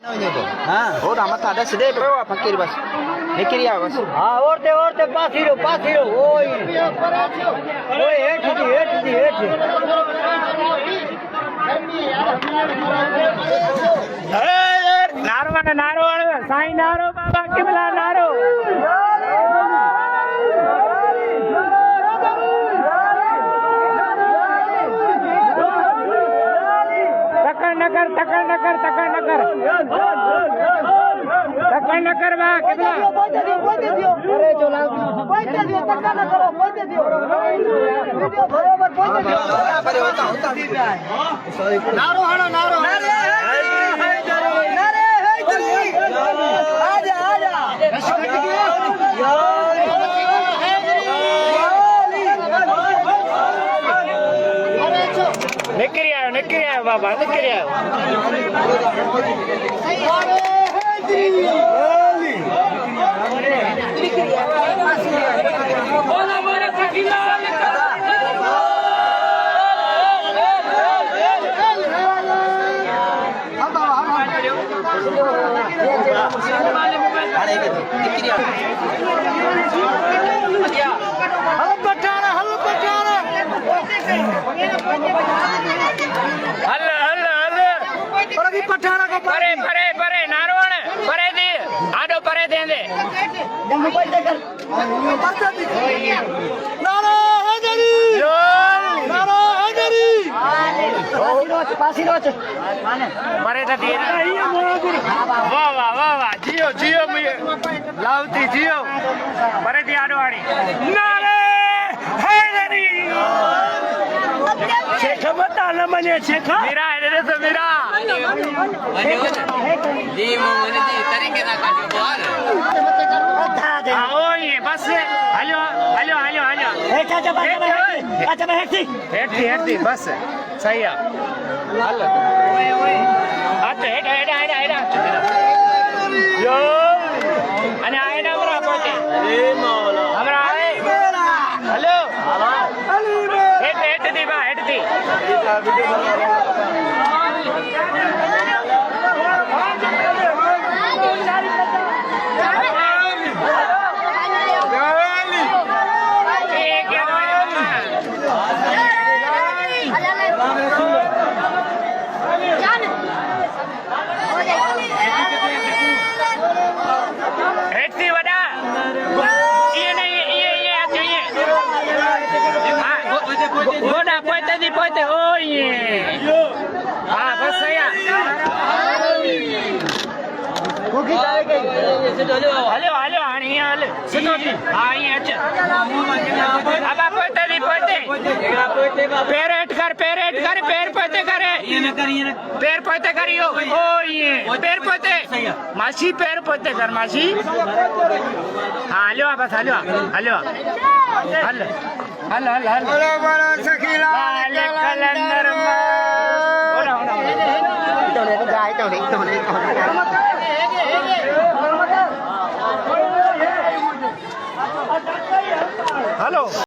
हाँ और हमारे तादा सीधे बरो फकीर बस लेकर आओ बस हाँ और ते पास हीरो ओए हेठ दी नारो माने नारो साईं नारो बाबा किबला नारो तकड़ नकर बा किबला अरे चला पहुंचे दियो तक्का न करो पहुंचे दियो वीडियो बराबर पहुंचे दियो नारो हानो नारो नारे है जल्दी आजा निकरी आयो बाबा निकरी आयो पठाना को परे नारोण परे दी आडो परे दे जम्मू पलटे कर नारा हैदरी पासी रोच परे तो दे वाह जियो लावती जियो परे दी आडो आड़ी नारे हैदरी शेख बता न मने शेख मेरा है तो मेरा जी मोने जी तरीके ना काटो बाहर आओ ये बस हेलो अच्छा हेठी बस सही है हल अच्छा हेडा यो अने आएडा हमरा पहुंचे ए मौला हमरा आए हेलो हेड दी पोते ओ ये हां बस सही है कोकी जाए गई हेलो आनी हाल सिनोती हां ये अच्छा अब पोते पैर कर पैर पोते करे ये न करिए पैर पोते करियो ओ ये पैर पोते मासी पैर पोते कर मासी हां हेलो बस हेलो बोलो सखीला कलंदर हेलो